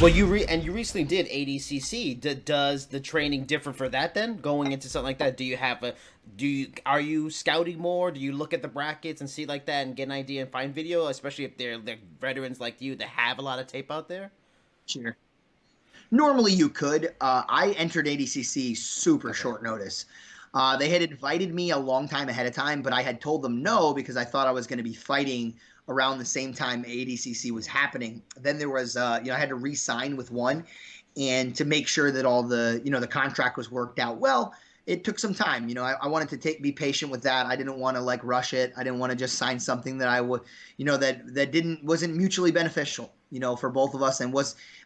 Well, you recently did ADCC. Does the training differ for that then? Going into something like that, are you scouting more? Do you look at the brackets and see like that and get an idea and find video, especially if they're veterans like you that have a lot of tape out there? Sure. Normally you could. I entered ADCC super Okay. short notice. They had invited me a long time ahead of time, but I had told them no because I thought I was going to be fighting around the same time ADCC was happening. Then there was, I had to re-sign with one, and to make sure that all the contract was worked out well, it took some time. I wanted to be patient with that. I didn't want to like rush it. I didn't want to just sign something that I would, that wasn't mutually beneficial, for both of us, and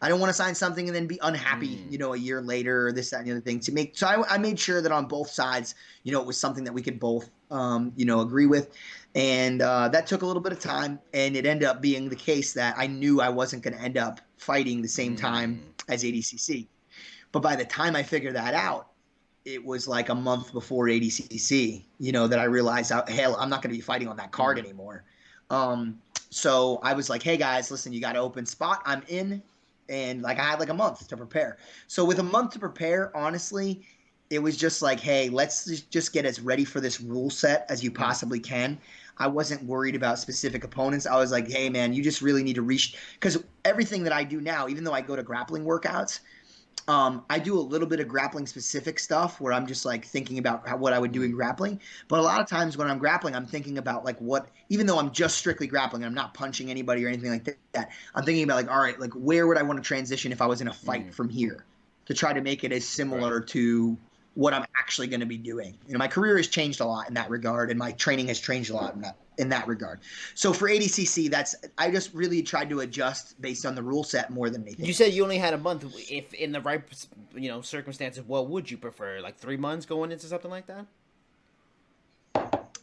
I don't want to sign something and then be unhappy, a year later, or this, that, and the other thing. So I made sure that on both sides, it was something that we could both, agree with. And that took a little bit of time, and it ended up being the case that I knew I wasn't going to end up fighting the same time as ADCC. But by the time I figured that out, it was like a month before ADCC, that I realized, hell, I'm not going to be fighting on that card anymore. So I was like, hey guys, listen, you got an open spot. I'm in. And like, I had like a month to prepare. So with a month to prepare, honestly, it was just like, hey, let's just get as ready for this rule set as you possibly can. I wasn't worried about specific opponents. I was like, hey man, you just really need to reach, because everything that I do now, even though I go to grappling workouts, I do a little bit of grappling specific stuff where I'm just like thinking about what I would do in grappling. But a lot of times when I'm grappling, I'm thinking about like even though I'm just strictly grappling, I'm not punching anybody or anything like that. I'm thinking about like, all right, like where would I want to transition if I was in a fight from here to try to make it as similar to what I'm actually going to be doing. My career has changed a lot in that regard, and my training has changed a lot in that regard. So for ADCC, I just really tried to adjust based on the rule set more than anything. You said you only had a month. If in the right, circumstances, what would you prefer? Like 3 months going into something like that?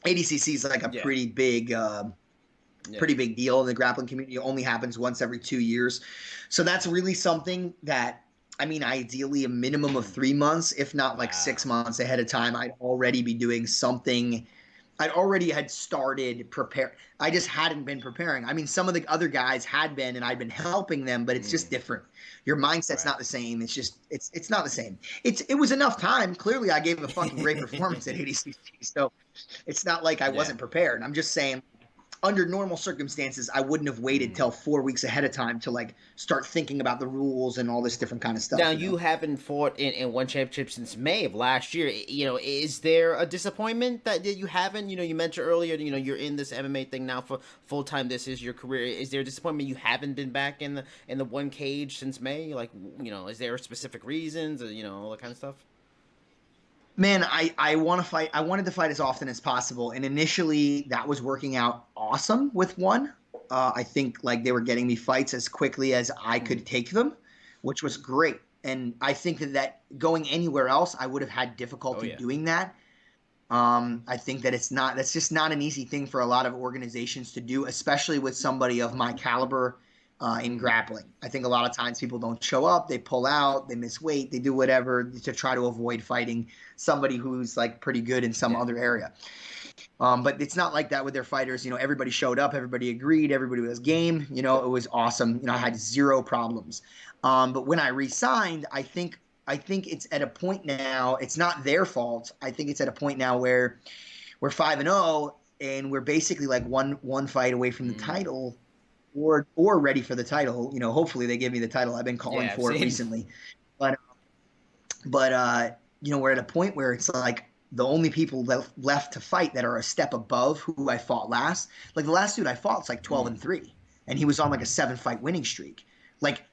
ADCC is like a pretty big deal in the grappling community. It only happens once every 2 years. So that's really something that, ideally a minimum of 3 months, if not like 6 months ahead of time, I'd already be doing something. I'd already had started prepare. I just hadn't been preparing. Some of the other guys had been, and I'd been helping them, but it's just different. Your mindset's not the same. It's just, it's not the same. It was enough time. Clearly I gave a fucking great performance at ADCC. So it's not like I wasn't prepared. I'm just saying, under normal circumstances, I wouldn't have waited till 4 weeks ahead of time to like start thinking about the rules and all this different kind of stuff. Now, you haven't fought in one championship since May of last year. Is there a disappointment that you haven't? You mentioned earlier, you're in this MMA thing now for full time. This is your career. Is there a disappointment you haven't been back in the one cage since May? Like, is there specific reasons or, all that kind of stuff? Man, I want to fight. I wanted to fight as often as possible, and initially that was working out awesome with one. I think like they were getting me fights as quickly as I could take them, which was great. And I think that going anywhere else, I would have had difficulty doing that. I think that that's just not an easy thing for a lot of organizations to do, especially with somebody of my caliber in grappling. I think a lot of times people don't show up, they pull out, they miss weight, they do whatever to try to avoid fighting somebody who's like pretty good in some other area. But it's not like that with their fighters. Everybody showed up, everybody agreed, everybody was game. It was awesome. I had zero problems. But when I re-signed, I think it's at a point now. It's not their fault. I think it's at a point now where we're 5-0, and we're basically like one fight away from the title, or ready for the title. Hopefully they give me the title. I've been calling for it recently, but we're at a point where it's like the only people left to fight that are a step above who I fought last. Like the last dude I fought is like 12-3, and he was on like a 7-fight winning streak. Like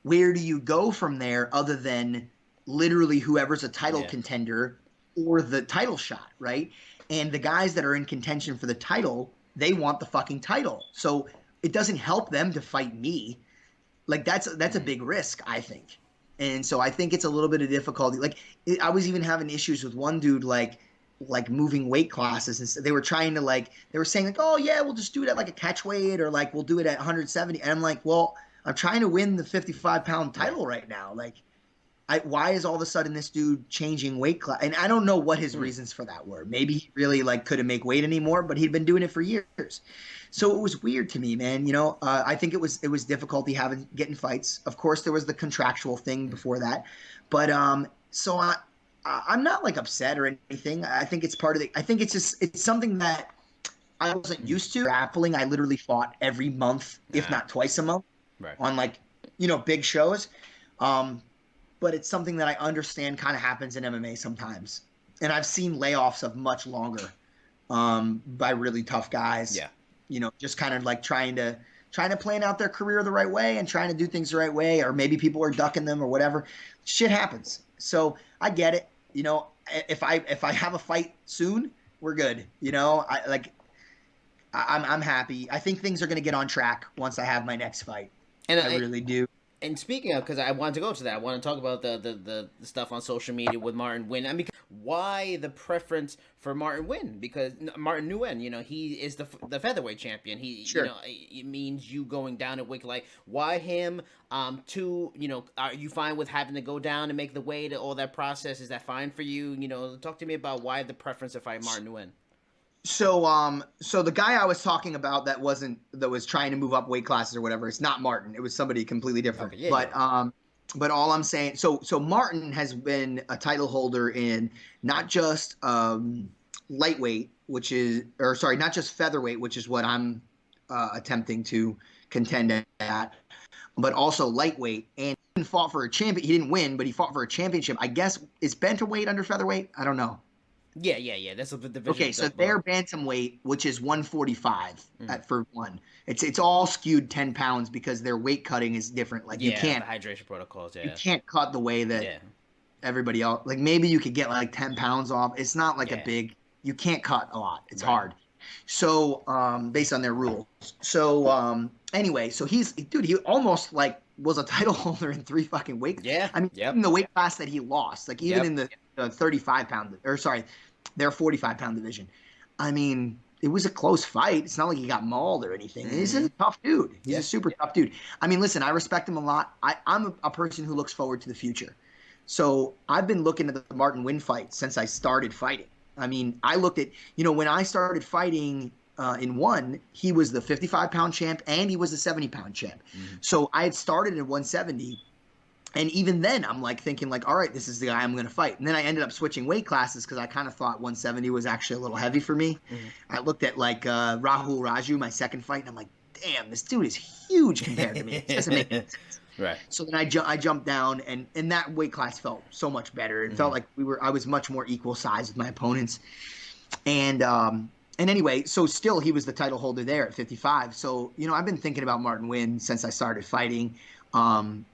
where do you go from there other than literally whoever's a title contender or the title shot, right? And the guys that are in contention for the title, they want the fucking title. So it doesn't help them to fight me. Like that's a big risk, I think. And so I think it's a little bit of difficulty. Like I was even having issues with one dude, like moving weight classes. And so they were trying to they were saying like, oh yeah, we'll just do it at like a catch weight, or like we'll do it at 170. And I'm like, well, I'm trying to win the 55-pound title right now. Like why is all of a sudden this dude changing weight class? And I don't know what his reasons for that were. Maybe he really couldn't make weight anymore, but he'd been doing it for years. So it was weird to me, man. I think it was difficulty getting fights. Of course, there was the contractual thing before that, but so I'm not like upset or anything. I think it's part of the. I think it's something that I wasn't used to. Grappling, I literally fought every month, if not twice a month, Right. on like big shows. Um, but it's something that I understand kind of happens in MMA sometimes, and I've seen layoffs of much longer by really tough guys. Yeah. Just kind of like trying to plan out their career the right way and trying to do things the right way, or maybe people are ducking them or whatever. Shit happens. So I get it. If I have a fight soon, we're good. I'm happy. I think things are going to get on track once I have my next fight. And I really do. And speaking of, because I wanted to go to that, I want to talk about the stuff on social media with Martin Nguyen. I mean, why the preference for Martin Nguyen? Because Martin Nguyen, he is the featherweight champion. Sure. It means you going down a weight. Like, why him? Two, are you fine with having to go down and make the weight? All that process, is that fine for you? Talk to me about why the preference to fight Martin Nguyen. So the guy I was talking about that was trying to move up weight classes or whatever, it's not Martin. It was somebody completely different. Okay, yeah, but yeah. But all I'm saying, so Martin has been a title holder in not just lightweight, not just featherweight, which is what I'm attempting to contend at, but also lightweight. And he fought for a champion. He didn't win, but he fought for a championship. I guess is bantamweight under featherweight. I don't know. Yeah. That's the division. Okay, so their bantamweight, which is 145 for one. It's all skewed 10 pounds because their weight cutting is different. Like you can't the hydration protocols. Yeah, you can't cut the way that everybody else. Like maybe you could get like 10 pounds off. It's not like a big. You can't cut a lot. It's hard. So based on their rules. So anyway, so he almost like was a title holder in 3 fucking weight. Yeah. I mean, in the weight class that he lost, like even in the 35-pound, or sorry, their 45-pound division. I mean, it was a close fight. It's not like he got mauled or anything. Mm-hmm. He's a tough dude. He's a super tough dude. I mean, listen, I respect him a lot. I'm a person who looks forward to the future. So I've been looking at the Martin Nguyen fight since I started fighting. I mean, I looked at, when I started fighting in one, he was the 55-pound champ and he was the 70-pound champ. Mm-hmm. So I had started at 170. And even then, I'm like thinking like, all right, this is the guy I'm going to fight. And then I ended up switching weight classes because I kind of thought 170 was actually a little heavy for me. Mm-hmm. I looked at like Rahul Raju, my second fight, and I'm like, damn, this dude is huge compared to me. It doesn't make sense. Right. So then I jumped down, and that weight class felt so much better. It felt like I was much more equal size with my opponents. And anyway, so still he was the title holder there at 55. So, I've been thinking about Martin Nguyen since I started fighting. Again,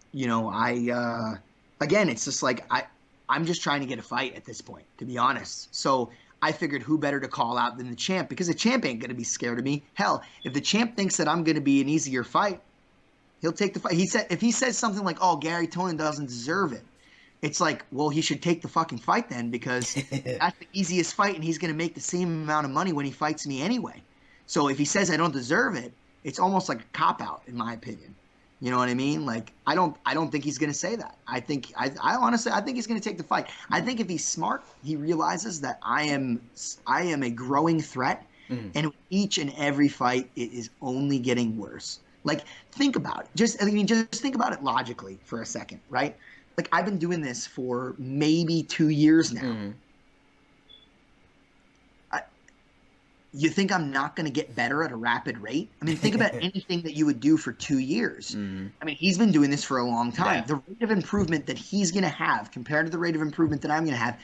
it's just like I'm just trying to get a fight at this point, to be honest. So I figured who better to call out than the champ, because the champ ain't going to be scared of me. Hell, if the champ thinks that I'm going to be an easier fight, he'll take the fight. If he says something like, oh, Garry Tonon doesn't deserve it, it's like, well, he should take the fucking fight then, because that's the easiest fight and he's going to make the same amount of money when he fights me anyway. So if he says I don't deserve it, it's almost like a cop-out, in my opinion. You know what I mean? Like, I don't think he's going to say that. I honestly think he's going to take the fight. I think if he's smart, he realizes that I am a growing threat, and each and every fight, it is only getting worse. Like, think about it. Just think about it logically for a second, right? Like, I've been doing this for maybe 2 years now. Mm-hmm. You think I'm not going to get better at a rapid rate? I mean, think about anything that you would do for 2 years. Mm-hmm. I mean, he's been doing this for a long time. Yeah. The rate of improvement that he's going to have compared to the rate of improvement that I'm going to have,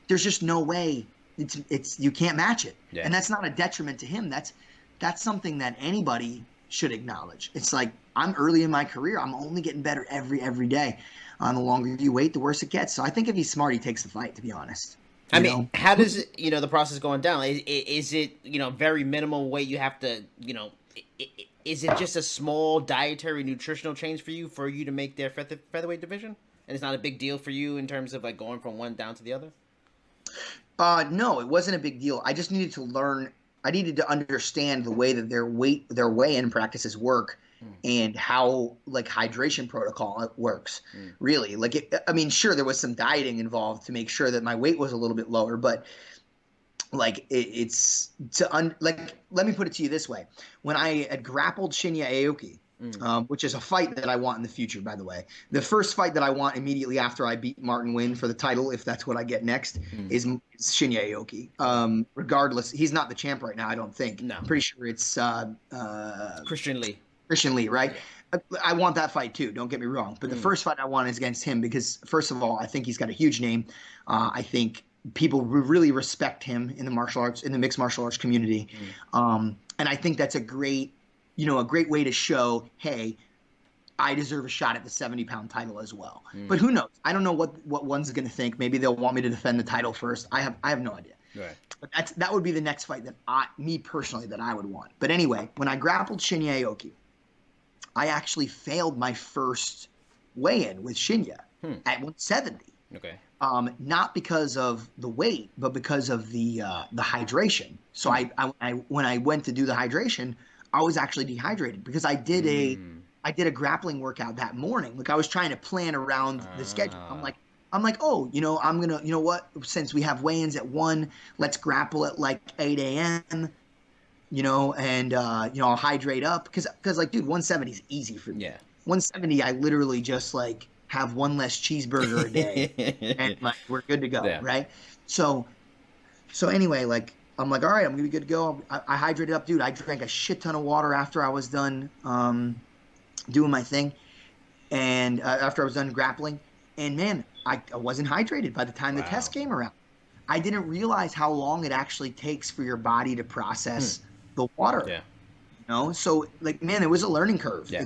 there's just no way it's you can't match it. Yeah. And that's not a detriment to him. That's something that anybody should acknowledge. It's like, I'm early in my career. I'm only getting better every day. The longer you wait, the worse it gets. So I think if he's smart, he takes the fight, to be honest. I mean, how does it, the process going down? Is it, very minimal weight you have to, is it just a small dietary nutritional change for you to make their featherweight division? And it's not a big deal for you in terms of like going from one down to the other? No, it wasn't a big deal. I just needed to learn. I needed to understand the way that their weigh-in practices work and how like hydration protocol works. Really, like sure, there was some dieting involved to make sure that my weight was a little bit lower, but like it's like, let me put it to you this way. When I had grappled Shinya Aoki, which is a fight that I want in the future, by the way. The first fight that I want immediately after I beat Martin Nguyen for the title, if that's what I get next, is Shinya Aoki. Regardless, he's not the champ right now, I don't think. No. I'm pretty sure it's Christian Lee. Christian Lee, right? Yeah. I want that fight too, don't get me wrong. But the first fight I want is against him because, first of all, I think he's got a huge name. I think people really respect him in the martial arts, in the mixed martial arts community. And I think that's a great way to show, hey, I deserve a shot at the 70-pound title as well. But who knows? I don't know what one's going to think. Maybe they'll want me to defend the title first. I have no idea. Right. But that would be the next fight that me personally, that I would want. But anyway, when I grappled Shinya Aoki, I actually failed my first weigh-in with Shinya at 170. Okay. Not because of the weight, but because of the hydration. So when I went to do the hydration, I was actually dehydrated because I did a grappling workout that morning. Like, I was trying to plan around the schedule. I'm like, oh, I'm gonna, what? Since we have weigh-ins at 1, let's grapple at like 8 a.m. And I'll hydrate up because like, dude, 170 is easy for me. Yeah. 170, I literally just like have one less cheeseburger a day, and like, we're good to go, right? So anyway, like, I'm like, all right, I'm gonna be good to go. I hydrated up, dude. I drank a shit ton of water after I was done doing my thing, and after I was done grappling, and man, I wasn't hydrated by the time the test came around. I didn't realize how long it actually takes for your body to process the water. Yeah. So like, man, it was a learning curve. Yeah.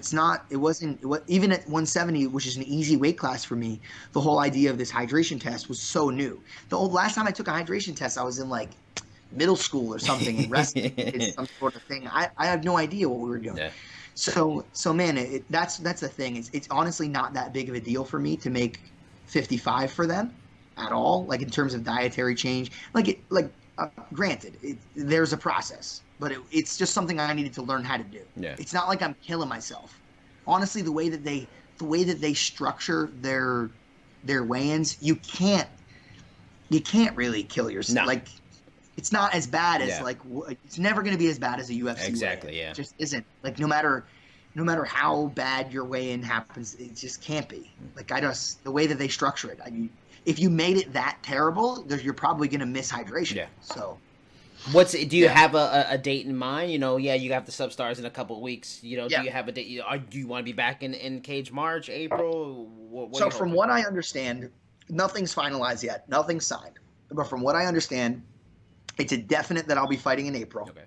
It wasn't even at 170, which is an easy weight class for me. The whole idea of this hydration test was so new. Last time I took a hydration test, I was in like middle school or something, and wrestling is some sort of thing. I have no idea what we were doing. Yeah. So man, that's the thing. It's honestly not that big of a deal for me to make 55 for them at all. Like, in terms of dietary change, granted, there's a process, but it's just something I needed to learn how to do. Yeah. It's not like I'm killing myself. Honestly, the way that they structure their weigh-ins, you can't really kill yourself. No. Like, it's not as bad as it's never going to be as bad as a UFC exactly weigh-in. Yeah, it just isn't. Like, no matter how bad your weigh-in happens, it just can't be. Like, the way that they structure it, I mean, if you made it that terrible, you're probably going to miss hydration. Yeah. So, do you have a date in mind? You have the Substars in a couple of weeks. Do you have a date? Do you want to be back in Cage March, April? So from what I understand, nothing's finalized yet. Nothing's signed. But from what I understand, it's a definite that I'll be fighting in April. Okay.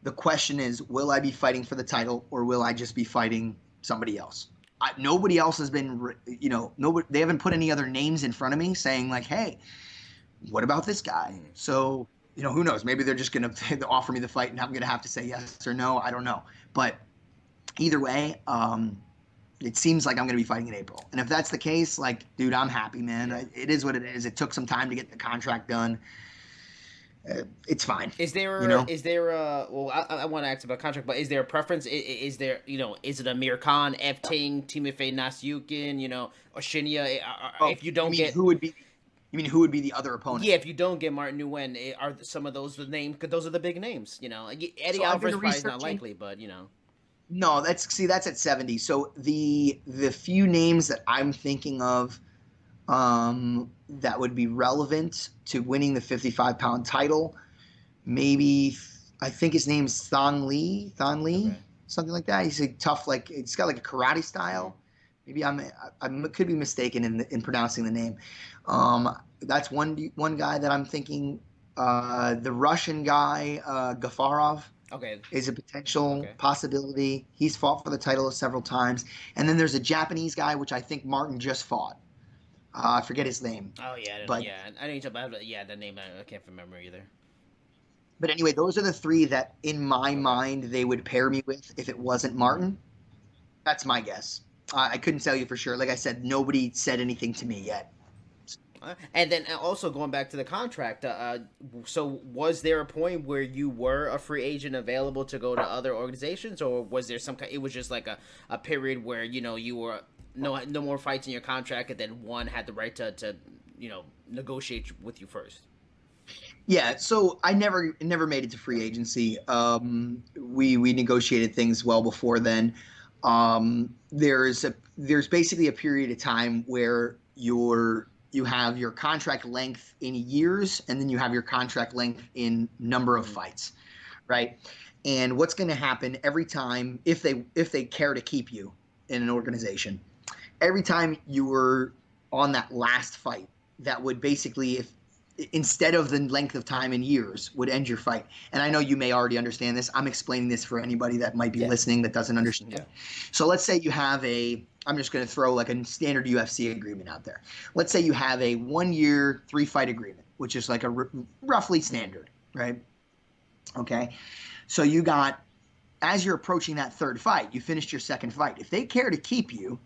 The question is, will I be fighting for the title, or will I just be fighting somebody else? Nobody else has been, they haven't put any other names in front of me saying like, hey, what about this guy? So, who knows? Maybe they're just going to offer me the fight and I'm going to have to say yes or no. I don't know. But either way, it seems like I'm going to be fighting in April. And if that's the case, like, dude, I'm happy, man. It is what it is. It took some time to get the contract done. It's fine. Is there well, I want to ask about contract, but is there a preference? Is there, is it Amir Khan, F-Ting, Timofey Nasyukin, or Shinya? If you don't get... who would be the other opponent? Yeah, if you don't get Martin Nguyen, are some of those the names? Because those are the big names, Eddie Alvarez probably is not likely, but, No, that's at 70. So the few names that I'm thinking of that would be relevant to winning the 55-pound title, maybe, I think his name's Thon Lee, okay. Something like that. He's a tough, like, it's got like a karate style. Maybe I could be mistaken in pronouncing the name. That's one guy that I'm thinking. The Russian guy, Gafarov, is a potential possibility. He's fought for the title several times. And then there's a Japanese guy, which I think Martin just fought. I forget his name. Oh, yeah. I know you're talking about, the name I can't remember either. But anyway, those are the three that, in my mind, they would pair me with if it wasn't Martin. That's my guess. I couldn't tell you for sure. Like I said, nobody said anything to me yet. And then also going back to the contract, so was there a point where you were a free agent available to go to other organizations, or was there it was just like a period where, you were no more fights in your contract, and then one had the right to negotiate with you first? Yeah, so I never made it to free agency. We negotiated things well before then. There's basically a period of time where you have your contract length in years, and then you have your contract length in number of Mm-hmm. fights, right? And what's going to happen every time, if they care to keep you in an organization, every time you were on that last fight, that would basically, if instead of the length of time in years, would end your fight. And I know you may already understand this. I'm explaining this for anybody that might be Yeah. listening that doesn't Yeah. understand. So let's say you have I'm just going to throw like a standard UFC agreement out there. Let's say you have a 1 year, 3 fight agreement, which is like a roughly standard, right? Okay. So you got, as you're approaching that third fight, you finished your second fight. If they care to keep you,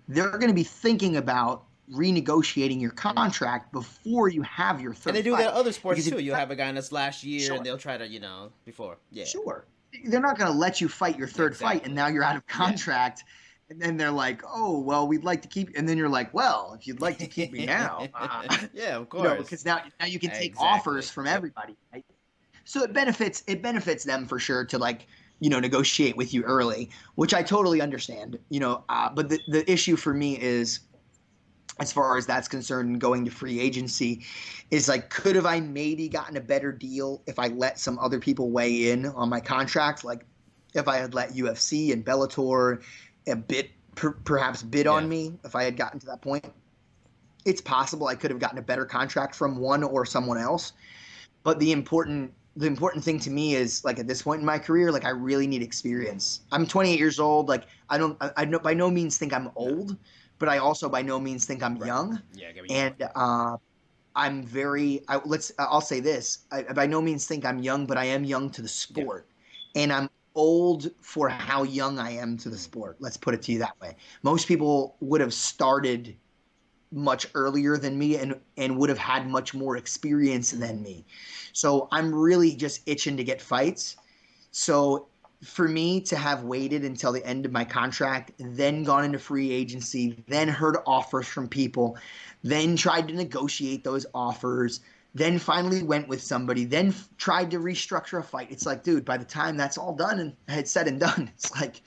they're going to be thinking about renegotiating your contract before you have your And they third do that fight. in other sports Because if too. You have a guy in this last year, and sure, they'll try to, before. Yeah. sure, they're not going to let you fight your third fight, and Exactly. now you're out of Yeah. contract. And then they're like, "Oh, well, we'd like to keep," and then you're like, "Well, if you'd like to keep me now, Yeah, of course. because now you can take offers Exactly. from Yep. everybody, right? So it benefits them for sure to like negotiate with you early, which I totally understand. But the issue for me is, as far as that's concerned, going to free agency, is like, could have I maybe gotten a better deal if I let some other people weigh in on my contract? Like if I had let UFC and Bellator perhaps bid Yeah. on me, if I had gotten to that point, it's possible I could have gotten a better contract from one or someone else. But the important thing to me is, like, at this point in my career, like, I really need experience. I'm 28 years old. Like, I by no means think I'm No. old, but I also by no means think I'm Right. young. Yeah, I get what you're And going. I'll say this. I by no means think I'm young, but I am young to the Yeah. sport. And I'm old for how young I am to the Mm. sport. Let's put it to you that way. Most people would have started much earlier than me, and would have had much more experience Mm. than me. So I'm really just itching to get fights. So for me to have waited until the end of my contract, then gone into free agency, then heard offers from people, then tried to negotiate those offers, then finally went with somebody, then tried to restructure a fight. It's like, dude, by the time that's all done and had said and done, it's like,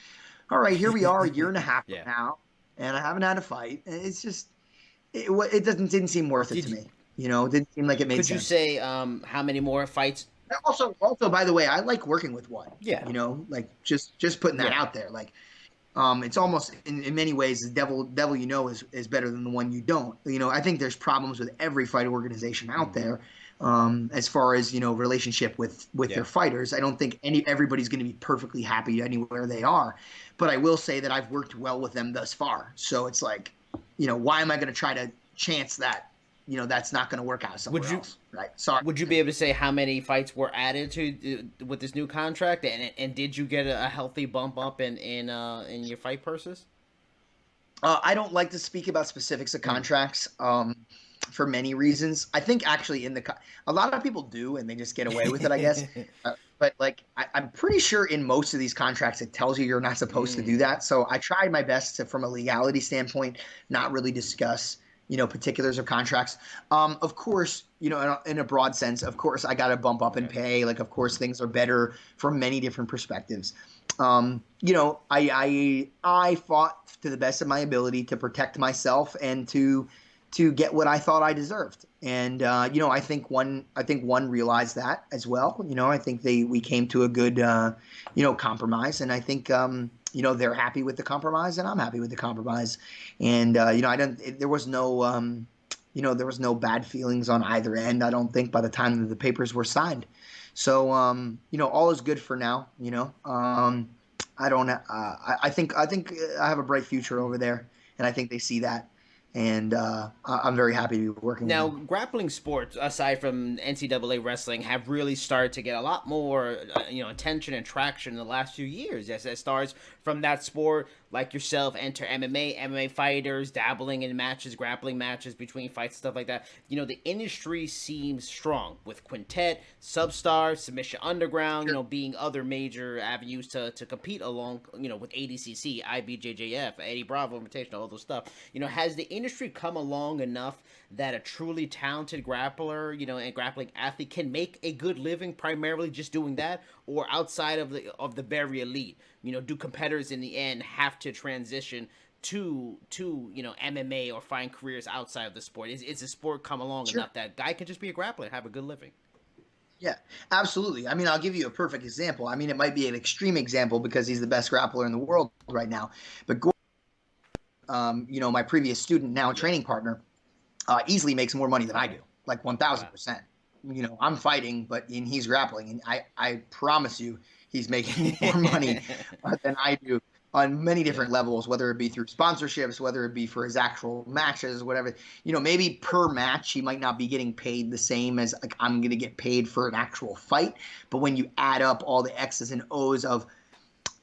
all right, here we are a year and a half from Yeah. now, and I haven't had a fight. It's just it didn't seem worth it Did to you, me. It didn't seem like it made could you sense. say how many more fights? Also, by the way, I like working with one. Yeah. Like just putting that Yeah. out there. Like, it's almost in many ways the devil is better than the one you don't. I think there's problems with every fight organization out Mm. there. As far as relationship with Yeah. their fighters, I don't think everybody's going to be perfectly happy anywhere they are. But I will say that I've worked well with them thus far. So it's like, why am I going to try to chance that that's not going to work out Would somewhere you else, right? Sorry. would you be able to say how many fights were added to with this new contract, and did you get a healthy bump up in your fight purses? I don't like to speak about specifics of Mm. contracts, for many reasons. I think actually a lot of people do, and they just get away with it, I guess. But like, I'm pretty sure in most of these contracts it tells you you're not supposed to do Mm. that. So I tried my best to, from a legality standpoint, not really discuss particulars of contracts. Of course, in a broad sense, of course, I got to bump up in Okay. pay. Like, of course, things are better from many different perspectives. I fought to the best of my ability to protect myself and to get what I thought I deserved. And I think one realized that as well. I think we came to a good compromise, and I think they're happy with the compromise, and I'm happy with the compromise. And I don't. There was no bad feelings on either end. I don't think by the time that the papers were signed. So all is good for now. I don't. I think I have a bright future over there, and I think they see that, and I'm very happy to be working with Now, them. grappling sports, aside from NCAA wrestling, have really started to get a lot more, attention and traction in the last few years. Yes, it starts from that sport, like yourself, enter MMA fighters, dabbling in matches, grappling matches between fights, stuff like that. The industry seems strong with Quintet, Substar, Submission Underground, Sure. being other major avenues to compete along, with ADCC, IBJJF, Eddie Bravo Invitational, all those stuff. Has the industry industry come along enough that a truly talented grappler, and grappling athlete can make a good living primarily just doing that, or outside of the very elite, do competitors in the end have to transition to MMA or find careers outside of the sport? Is the sport come along Sure. enough that guy can just be a grappler and have a good living? Yeah, absolutely. I mean, I'll give you a perfect example. I mean, it might be an extreme example because he's the best grappler in the world right now. But my previous student, now Yeah. training partner, easily makes more money than I Okay. do, like Wow. 1000%. I'm fighting, and he's grappling, and I promise you, he's making more money than I do on many Yeah. different levels, whether it be through sponsorships, whether it be for his actual matches, whatever. Maybe per match he might not be getting paid the same as like I'm going to get paid for an actual fight, but when you add up all the X's and O's of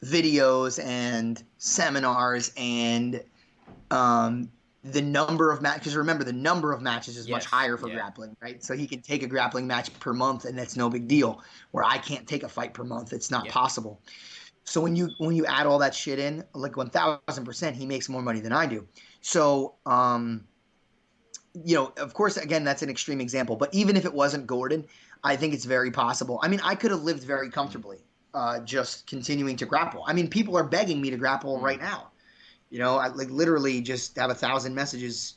videos and seminars and um, the number of matches, because remember, the number of matches is much Yes. higher for Yeah. grappling, right? So he can take a grappling match per month, and that's no big deal. Where I can't take a fight per month, it's not Yeah. possible. So when you add all that shit in, like 1000%, he makes more money than I do. So of course, again, that's an extreme example, but even if it wasn't Gordon, I think it's very possible. I mean, I could have lived very comfortably just continuing to grapple. I mean, people are begging me to grapple Mm. right now. I like literally just have 1,000 messages,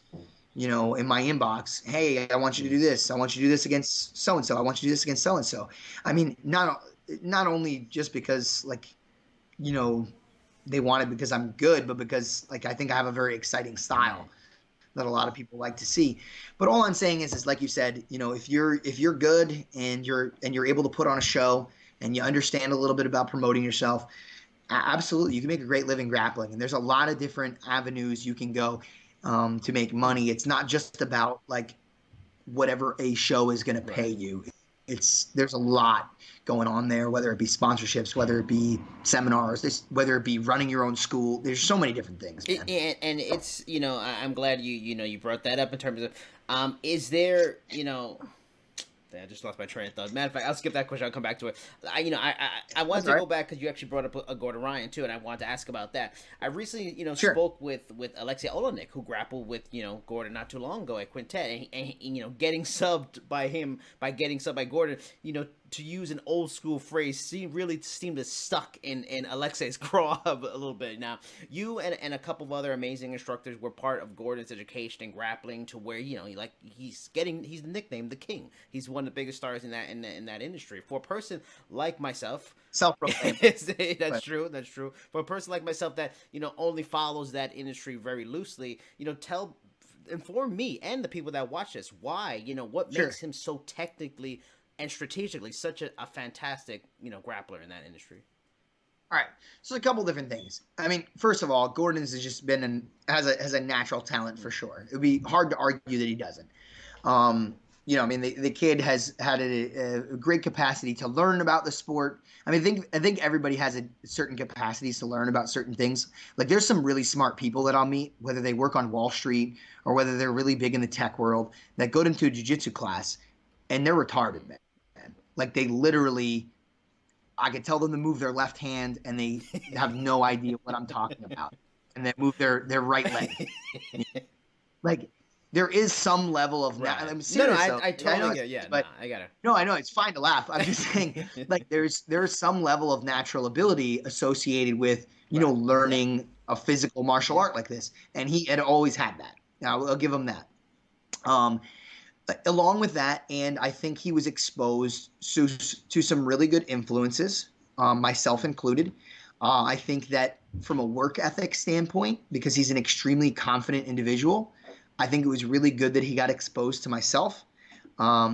in my inbox. Hey, I want you to do this. I want you to do this against so and so. I want you to do this against so and so. I mean, not only just because like, you know, they want it because I'm good, but because like I think I have a very exciting Mm. style that a lot of people like to see. But all I'm saying is like you said, if you're good and you're able to put on a show and you understand a little bit about promoting yourself, absolutely, you can make a great living grappling, and there's a lot of different avenues you can go to make money. It's not just about like whatever a show is going to pay Right. you. There's a lot going on there, whether it be sponsorships, whether it be seminars, whether it be running your own school. There's so many different things, man. And it's I'm glad you brought that up in terms of is there I just lost my train of thought. Matter of fact, I'll skip that question. I'll come back to it. I wanted That's to all right. go back because you actually brought up a Gordon Ryan too, and I wanted to ask about that. I recently, Sure. spoke with Alexei Olenek, who grappled with Gordon not too long ago at Quintet, and getting subbed by him by getting subbed by Gordon. To use an old school phrase, really seemed to stuck in Alexei's craw a little bit. Now, you and a couple of other amazing instructors were part of Gordon's education and grappling to where he's nicknamed the King. He's one of the biggest stars in that industry. For a person like myself, Self-proclaimed. that's But true. That's true. For a person like myself that only follows that industry very loosely, inform me and the people that watch this why what sure. makes him so technically and strategically such a fantastic grappler in that industry. All right. So a couple different things. I mean, first of all, Gordon's has just been has a natural talent for sure. It would be hard to argue that he doesn't. I mean, the kid has had a great capacity to learn about the sport. I mean, I think everybody has a certain capacities to learn about certain things. Like, there's some really smart people that I'll meet, whether they work on Wall Street or whether they're really big in the tech world, that go into a jiu-jitsu class and they're retarded, man. Like, they literally, I could tell them to move their left hand and they have no idea what I'm talking about. And they move their right leg. Like, there is some level of Right. I'm No, serious though. I Like, I know totally it's, get it. Yeah, no, but I got no, I know it's fine to laugh. I'm just saying, like, there's some level of natural ability associated with right. learning a physical martial art like this, and he had always had that. Now I'll give him that. Um, Along with that, and I think he was exposed to some really good influences, myself included. I think that from a work ethic standpoint, because he's an extremely confident individual, I think it was really good that he got exposed to myself,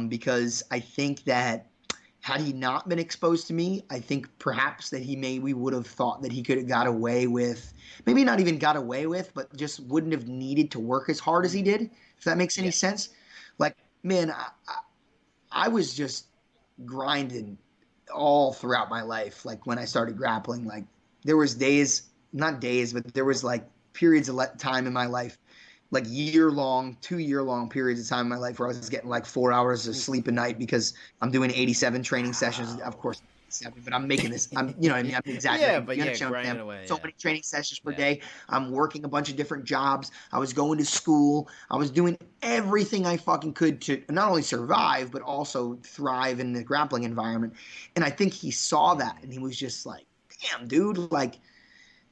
because I think that had he not been exposed to me, I think perhaps that we would have thought that he could have got away with, maybe not even got away with, but just wouldn't have needed to work as hard as he did, if that makes any Yeah. sense. Like, man, I was just grinding all throughout my life. Like, when I started grappling, like, there was days, not days, but there was like periods of time in my life, like 2-year long periods of time in my life where I was getting like 4 hours of sleep a night because I'm doing 87 training sessions. Of Wow. course, 7, but I'm making this. You know what I mean? I'm Yeah, exaggerating. but You yeah, understand what I'm saying? grinding away. So Yeah, many training sessions per yeah, day. I'm working a bunch of different jobs. I was going to school. I was doing everything I fucking could to not only survive, but also thrive in the grappling environment. And I think he saw that and he was just like, damn, dude,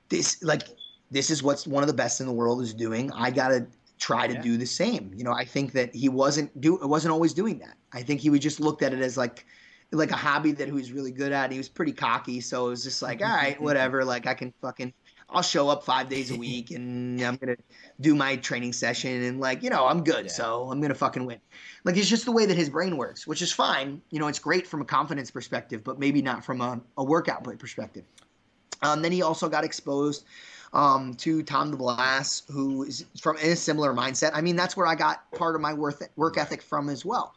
this, like, this is what's one of the best in the world is doing. I got to try to yeah. do the same. You know, I think that he wasn't always doing that. I think he would just looked at it as like a hobby that he was really good at. He was pretty cocky, so it was just like, all right, whatever. Like I can fucking, I'll show up 5 days a week, and I'm gonna do my training session, and like, you know, I'm good, Yeah, so I'm gonna fucking win. Like it's just the way that his brain works, which is fine. You know, it's great from a confidence perspective, but maybe not from a workout perspective. Then he also got exposed to Tom DeBlass, who is from in a similar mindset. I mean, that's where I got part of my work right. ethic from as well.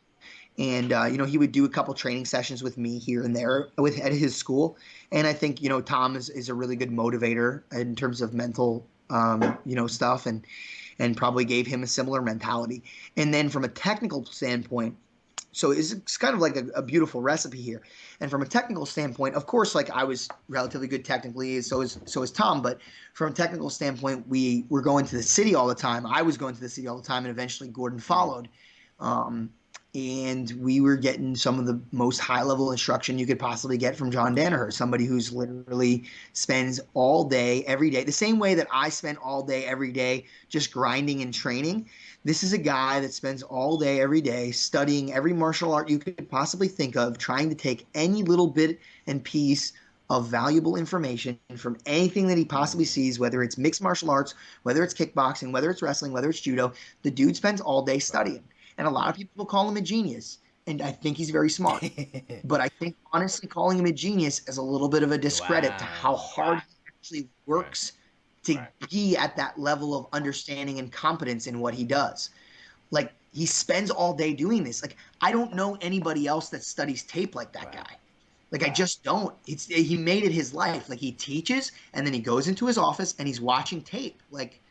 And you know, he would do a couple training sessions with me here and there at his school. And I think, you know, Tom is a really good motivator in terms of mental you know, stuff, and probably gave him a similar mentality. And then from a technical standpoint, so it's kind of like a beautiful recipe here. And from a technical standpoint, of course, like I was relatively good technically, so is Tom. But from a technical standpoint, we were going to the city all the time. I was going to the city all the time, and eventually Gordon followed. Um, and we were getting some of the most high level instruction you could possibly get from John Yeah. Danaher, somebody who's literally spends all day, every day, the same way that I spent all day, every day, just grinding and training. This is a guy that spends all day, every day, studying every martial art you could possibly think of, trying to take any little bit and piece of valuable information from anything that he possibly Mm, sees, whether it's mixed martial arts, whether it's kickboxing, whether it's wrestling, whether it's judo. The dude spends all day right. studying. And a lot of people call him a genius. And I think he's very smart. But I think honestly calling him a genius is a little bit of a discredit to how Wow. hard he actually Right. works to be at that level of understanding and competence in what he does. Like he spends all day doing this. Like I don't know anybody else that studies tape like that Right. guy. Like I just don't. He made it his life. Like he teaches and then he goes into his office and he's watching tape. Like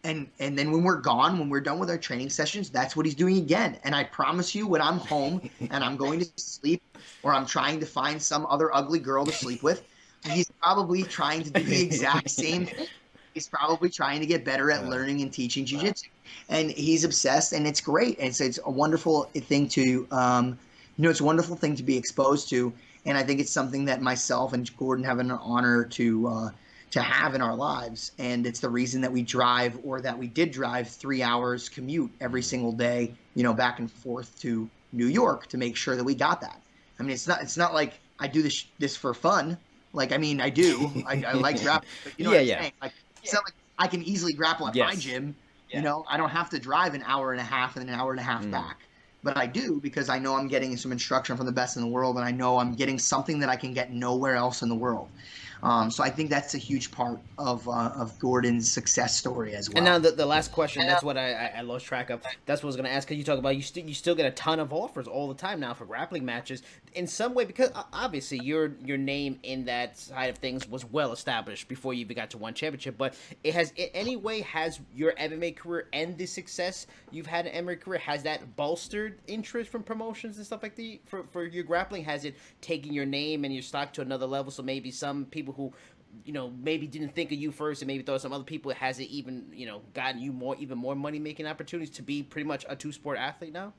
and then when we're gone, when we're done with our training sessions, that's what he's doing again. And I promise you, when I'm home and I'm going to sleep or I'm trying to find some other ugly girl to sleep with, he's probably trying to do the exact same thing. He's probably trying to get better at Uh, learning and teaching jiu-jitsu. And he's obsessed, and it's great. And it's a wonderful thing to, you know, it's a wonderful thing to be exposed to. And I think it's something that myself and Gordon have an honor to have in our lives. And it's the reason that we drive, or that we did drive 3 hours commute every mm, single day, you know, back and forth to New York to make sure that we got that. I mean, it's not like I do this for fun. Like, I mean, I do. I like grappling, but you know what yeah, I'm yeah. saying? Like, it's not like I can easily grapple at my Yes. gym. You know, I don't have to drive an hour and a half and an hour and a half Mm. back. But I do because I know I'm getting some instruction from the best in the world, and I know I'm getting something that I can get nowhere else in the world. So I think that's a huge part of Gordon's success story as And now well. the last question, that's what I lost track of. That's what I was going to ask. Because you talk about you still get a ton of offers all the time now for grappling matches. In some way, because obviously your name in that side of things was well established before you even got to one championship. But it has in any way has your MMA career and the success you've had in MMA career, has that bolstered interest from promotions and stuff like that for your grappling? Has it taken your name and your stock to another level? So maybe some people who maybe didn't think of you first and maybe thought some other people, has it even, gotten you even more money making opportunities to be pretty much a two-sport athlete now?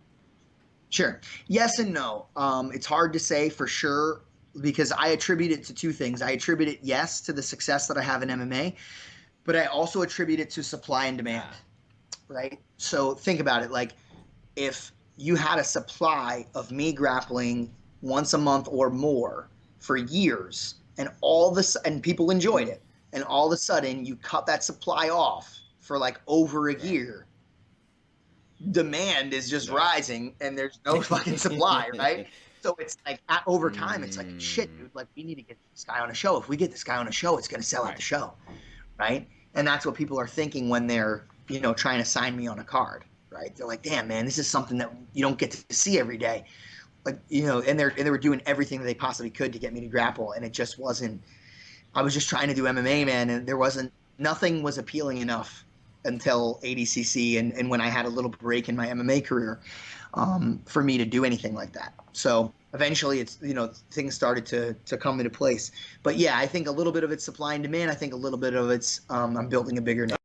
Sure. Yes and no. It's hard to say for sure because I attribute it to two things. I attribute it, yes, to the success that I have in MMA, but I also attribute it to supply and demand, Ah, right? So think about it. Like if you had a supply of me grappling once a month or more for years, and people enjoyed mm, it, and all of a sudden you cut that supply off for like over a right, year, demand is just right. rising and there's no fucking supply, right? So it's like over time, it's like shit, Mm, dude. Like we need to get this guy on a show. If we get this guy on a show, it's gonna sell out right. the show, right? And that's what people are thinking when they're trying to sign me on a card, right? They're like, damn man, this is something that you don't get to see every day, like and they were doing everything that they possibly could to get me to grapple, and it just wasn't. I was just trying to do MMA, Yeah. man, and there wasn't nothing was appealing enough until ADCC and when I had a little break in my MMA career for me to do anything like that. So eventually it's, things started to come into place. But yeah, I think a little bit of it's supply and demand. I think a little bit of it's I'm building a bigger name.